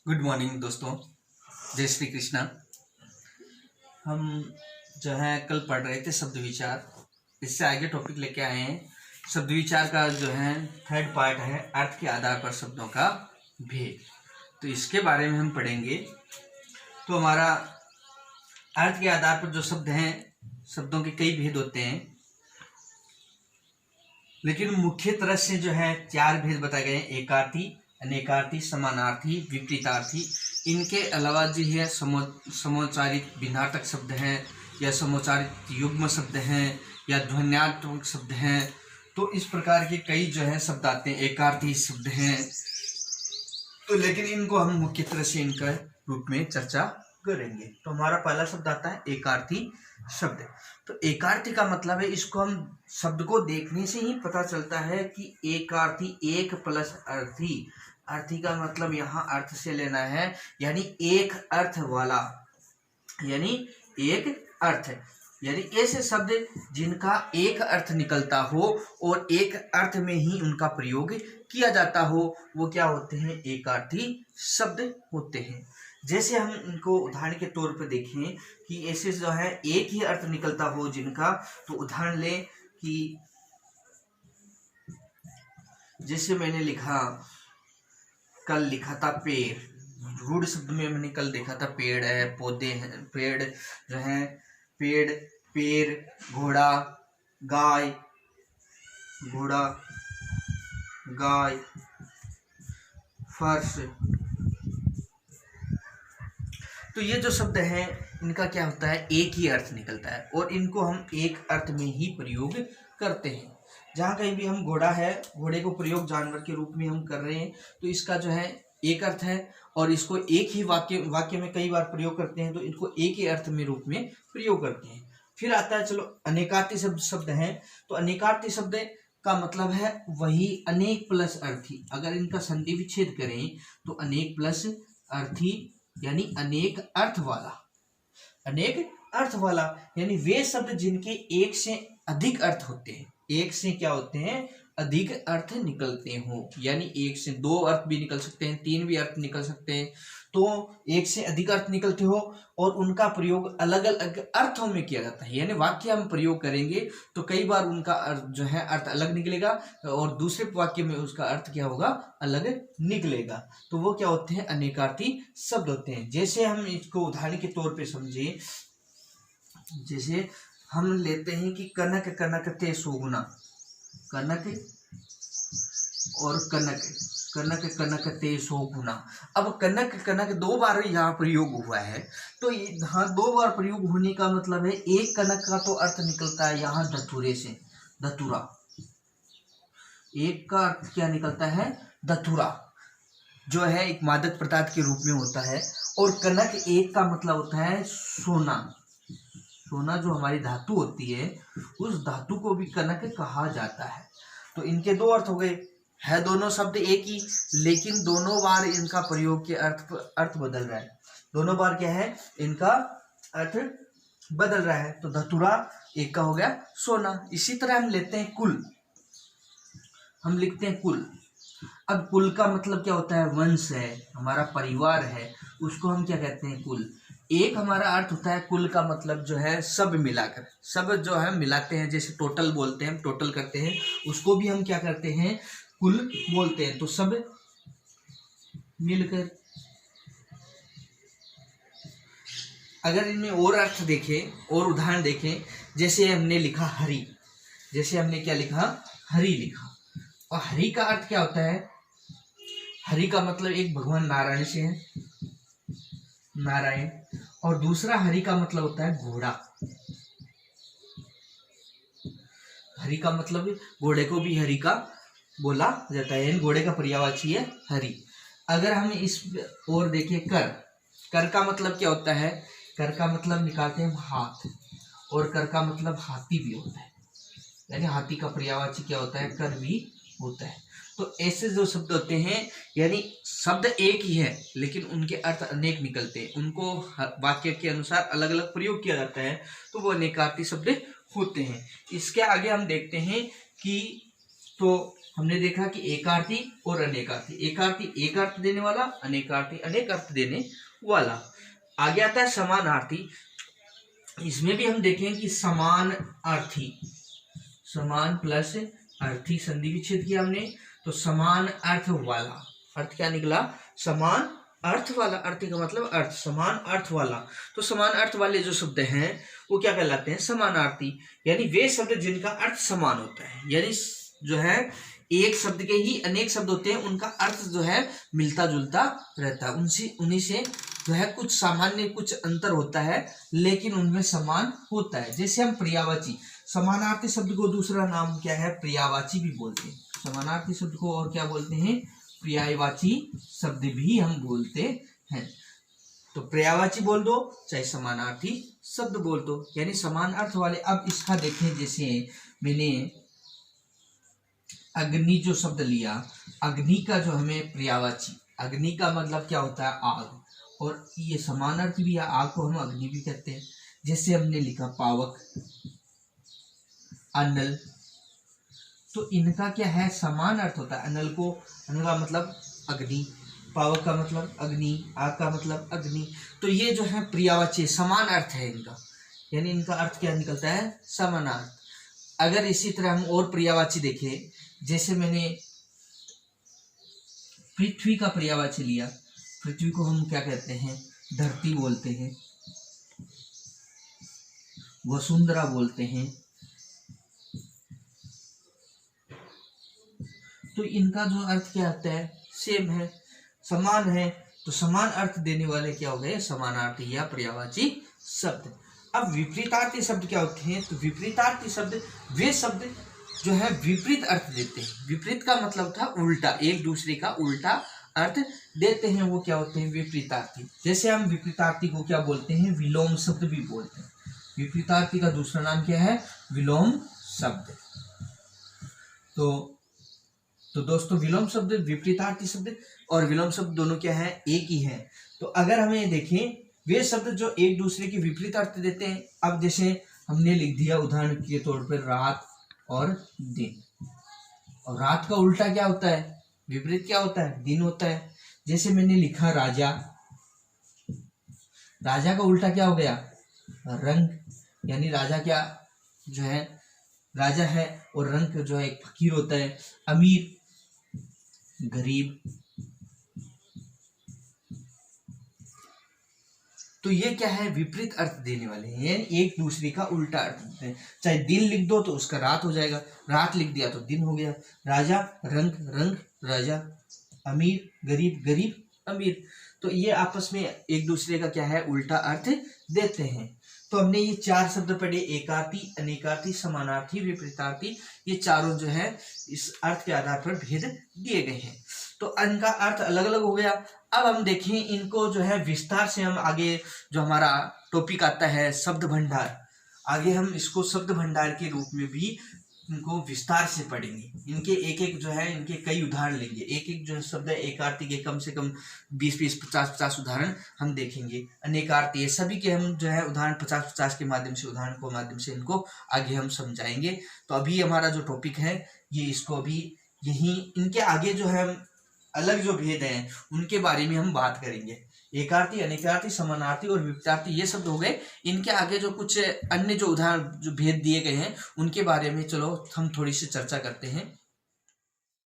Good morning दोस्तों, जय श्री कृष्णा। हम जो है कल पढ़ रहे थे शब्द विचार। इससे आगे टॉपिक लेके आए हैं। शब्द विचार का जो है थर्ड पार्ट है अर्थ के आधार पर शब्दों का भेद। तो इसके बारे में हम पढ़ेंगे। तो हमारा अर्थ के आधार पर जो शब्द हैं, शब्दों के कई भेद होते हैं, लेकिन मुख्य तरह से जो है 4 भेद बताए गए हैं। एकार्थी, अनेकार्थी, समानार्थी, विपरीतार्थी। इनके अलावा जो है समोच्चारित भिन्नार्थक शब्द हैं, या समोच्चारित युग्म शब्द हैं, या ध्वन्यात्मक शब्द हैं। तो इस प्रकार के कई जो है शब्द आते हैं, एकार्थी शब्द हैं। तो लेकिन इनको हम मुख्य तरह से इनका रूप में चर्चा करेंगे। तो हमारा पहला शब्द आता है एकार्थी शब्द। तो एकार्थी का मतलब है, इसको हम शब्द को देखने से ही पता चलता है कि एकार्थी, एक प्लस अर्थी। अर्थी का मतलब यहाँ अर्थ से लेना है, यानी एक अर्थ वाला, यानी एक अर्थ, यानी ऐसे शब्द जिनका एक अर्थ निकलता हो और एक अर्थ में ही उनका प्रयोग किया जाता हो, वो क्या होते हैं? एकार्थी शब्द होते हैं। जैसे हम इनको उदाहरण के तौर पर देखें कि ऐसे जो है एक ही अर्थ निकलता हो जिनका, तो उदाहरण लें कि जैसे मैंने कल लिखा था पेड़। रूढ़ शब्द में मैंने कल देखा था पेड़ है, पौधे हैं, पेड़ जो है पेड़, पेड़, घोड़ा, गाय, घोड़ा, गाय, फर्श। तो ये जो शब्द हैं इनका क्या होता है? एक ही अर्थ निकलता है और इनको हम एक अर्थ में ही प्रयोग करते हैं। जहाँ कहीं भी हम घोड़ा है, घोड़े को प्रयोग जानवर के रूप में हम कर रहे हैं, तो इसका जो है एक अर्थ है और इसको एक ही वाक्य में कई बार प्रयोग करते हैं, तो इनको एक ही अर्थ में रूप में प्रयोग करते हैं। फिर आता है चलो अनेकार्थी शब्द हैं। तो अनेकार्थी शब्द का मतलब है वही अनेक प्लस अर्थी। अगर इनका संधि विच्छेद करें तो अनेक प्लस अर्थी, यानी अनेक अर्थ वाला। अनेक अर्थ वाला यानी वे शब्द जिनके एक से अधिक अर्थ होते हैं। एक से क्या होते हैं? अधिक अर्थ निकलते हो, यानी एक से 2 अर्थ भी निकल सकते हैं, 3 भी अर्थ निकल सकते हैं। तो एक से अधिक अर्थ निकलते हो और उनका प्रयोग अलग अलग अर्थों में किया जाता है। यानी वाक्य हम प्रयोग करेंगे तो कई बार उनका अर्थ जो है अर्थ अलग निकलेगा और दूसरे वाक्य में उसका अर्थ क्या होगा? अलग निकलेगा। तो वो क्या होते हैं? अनेकार्थी शब्द होते हैं। जैसे हम इसको उदाहरण के तौर पे समझे, जैसे हम लेते हैं कि कनक कनक ते सोगुना। कनक और कनक, कनक कनक ते सोगुना। अब कनक कनक 2 बार यहाँ प्रयोग हुआ है, तो यहाँ 2 बार प्रयोग होने का मतलब है एक कनक का तो अर्थ निकलता है यहाँ धतूरे से, धतूरा। एक का अर्थ क्या निकलता है? धतूरा, जो है एक मादक पदार्थ के रूप में होता है। और कनक एक का मतलब होता है सोना। सोना जो हमारी धातु होती है, उस धातु को भी कनक कहा जाता है। तो इनके 2 अर्थ हो गए। है दोनों शब्द एक ही, लेकिन दोनों बार इनका प्रयोग के अर्थ बदल रहा है। दोनों बार क्या है? इनका अर्थ बदल रहा है। तो धतुरा एक का हो गया सोना। इसी तरह हम लेते हैं कुल। हम लिखते हैं कुल। अब कुल का मतलब क्या होता है? वंश है, हमारा परिवार है, उसको हम क्या कहते हैं? कुल। एक हमारा अर्थ होता है कुल का मतलब जो है सब मिलाकर, सब जो है मिलाते हैं, जैसे टोटल बोलते हैं, हम टोटल करते हैं, उसको भी हम क्या करते हैं? कुल बोलते हैं। तो सब मिलकर। अगर इनमें और अर्थ देखें और उदाहरण देखें, जैसे हमने लिखा हरि, जैसे हमने क्या लिखा? हरि लिखा। और हरि का अर्थ क्या होता है? हरि का मतलब एक भगवान नारायण से है, नारायण। और दूसरा हरि का मतलब होता है घोड़ा। हरि का मतलब घोड़े को भी हरि का बोला जाता है, यानी घोड़े का पर्यायवाची है हरि। अगर हम इस और देखें कर, कर का मतलब क्या होता है? कर का मतलब निकालते हैं हाथ, और कर का मतलब हाथी भी होता है, यानी हाथी का पर्यायवाची क्या होता है? कर भी होता है। तो ऐसे जो शब्द होते हैं, यानी शब्द एक ही है लेकिन उनके अर्थ अनेक निकलते हैं, उनको वाक्य के अनुसार अलग अलग प्रयोग किया जाता है, तो वो अनेकार्थी शब्द होते हैं। इसके आगे हम देखते हैं कि तो हमने देखा कि एकार्थी और अनेकार्थी। एकार्थी एक अर्थ देने वाला, अनेकार्थी अनेक अर्थ देने वाला। आगे आता है समानार्थी। इसमें भी हम देखें कि समान अर्थी, समान प्लस अर्थी संधि विच्छेद किया हमने, तो समान अर्थ वाला, अर्थ क्या निकला? समान अर्थ वाला। अर्थ का मतलब अर्थ, समान अर्थ वाला। तो समान अर्थ वाले जो शब्द हैं वो क्या कहलाते हैं? समानार्थी। यानी वे शब्द जिनका अर्थ समान होता है, यानी जो है एक शब्द के ही अनेक शब्द होते हैं, उनका अर्थ जो है मिलता जुलता रहता है, उन्हीं से जो है कुछ सामान्य कुछ अंतर होता है, लेकिन उनमें समान होता है। जैसे हम पर्यायवाची, समानार्थी शब्द को दूसरा नाम क्या है? पर्यायवाची भी बोलते हैं। समानार्थी शब्द को और क्या बोलते हैं? पर्यायवाची शब्द भी हम बोलते हैं। तो पर्यायवाची बोल दो चाहे समानार्थी शब्द बोल दो, यानी समान अर्थ वाले। अब इसका देखें, जैसे मैंने अग्नि जो शब्द लिया, अग्नि का जो हमें पर्यायवाची, अग्नि का मतलब क्या होता है? आग, और ये समान अर्थ भी है, आग को हम अग्नि भी कहते हैं। जैसे हमने लिखा पावक, अनल, तो इनका क्या है? समान अर्थ होता है। अनल को, अनल का मतलब अग्नि, पावक का मतलब अग्नि, आग का मतलब अग्नि। तो ये जो है पर्यायवाची समान अर्थ है इनका, यानी इनका अर्थ क्या निकलता है? समानार्थ। अगर इसी तरह हम और पर्यायवाची देखें, जैसे मैंने पृथ्वी का पर्यायवाची लिया, पृथ्वी को हम क्या कहते हैं? धरती बोलते हैं, वसुंधरा बोलते हैं। तो इनका जो अर्थ क्या आता है? सेम है, समान है। तो समान अर्थ देने वाले क्या हो गए? समानार्थी या पर्यायवाची शब्द। अब विपरीतार्थी शब्द क्या होते हैं? तो विपरीतार्थी शब्द वे शब्द जो है विपरीत अर्थ देते हैं। विपरीत का मतलब था उल्टा, एक दूसरे का उल्टा अर्थ देते हैं, वो क्या होते हैं? विपरीतार्थी। जैसे हम विपरीतार्थी को क्या बोलते हैं? विलोम शब्द भी बोलते हैं। विपरीतार्थी का दूसरा नाम क्या है? विलोम शब्द। तो दोस्तों विलोम शब्द, विपरीतार्थी शब्द और विलोम शब्द दोनों क्या है? एक ही है। तो अगर हमें देखें, वे शब्द जो एक दूसरे के विपरीत अर्थ देते हैं। अब जैसे हमने लिख दिया उदाहरण के तौर पर रात और दिन, और रात का उल्टा क्या होता है? विपरीत क्या होता है? दिन होता है। जैसे मैंने लिखा राजा, राजा का उल्टा क्या हो गया? रंग, यानी राजा क्या जो है? राजा है, और रंग जो है एक फकीर होता है। अमीर, गरीब। तो ये क्या है? विपरीत अर्थ देने वाले हैं, यानी एक दूसरे का उल्टा अर्थ देते हैं। चाहे दिन लिख दो तो उसका रात हो जाएगा, रात लिख दिया तो दिन हो गया। राजा, रंग, रंग, राजा। अमीर, गरीब, गरीब, अमीर। तो ये आपस में एक दूसरे का क्या है? उल्टा अर्थ देते हैं। तो हमने ये चार शब्द पढ़े, एकार्थी, अनेकार्थी, समानार्थी, विपरीतार्थी। ये चारों जो है इस अर्थ के आधार पर भेद दिए गए हैं। तो इनका अर्थ अलग अलग हो गया। अब हम देखें इनको जो है विस्तार से, हम आगे जो हमारा टॉपिक आता है शब्द भंडार, आगे हम इसको शब्द भंडार के रूप में भी इनको विस्तार से पढ़ेंगे। इनके एक एक जो है इनके कई उदाहरण लेंगे। एक एक जो है शब्द है एकार्थी के कम से कम 20-20, 50-50 उदाहरण हम देखेंगे। अनेकार्थी सभी के हम जो है उदाहरण 50-50 के माध्यम से, उदाहरण के माध्यम से इनको आगे हम समझाएंगे। तो अभी हमारा जो टॉपिक है ये, इसको अभी यही, इनके आगे जो है अलग जो भेद हैं उनके बारे में हम बात करेंगे। एकार्थी, अनेकार्थी, समानार्थी और विपरीतार्थी ये शब्द हो गए। इनके आगे जो कुछ अन्य जो उदाहरण जो भेद दिए गए हैं उनके बारे में चलो हम थोड़ी सी चर्चा करते हैं।